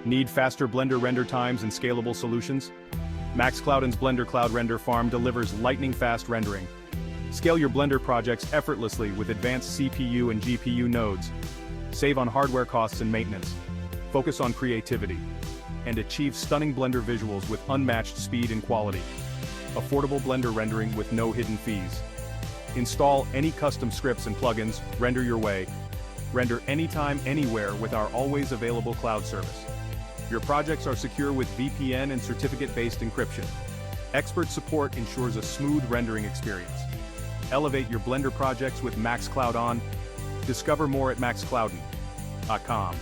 Need faster Blender render times and scalable solutions? MaxCloudON's Blender Cloud Render Farm delivers lightning-fast rendering. Scale your Blender projects effortlessly with advanced CPU and GPU nodes. Save on hardware costs and maintenance. Focus on creativity. And achieve stunning Blender visuals with unmatched speed and quality. Affordable Blender rendering with no hidden fees. Install any custom scripts and plugins, render your way. Render anytime, anywhere with our always available cloud service. Your projects are secure with VPN and certificate-based encryption. Expert support ensures a smooth rendering experience. Elevate your Blender projects with MaxCloudON. Discover more at MaxCloudON.com.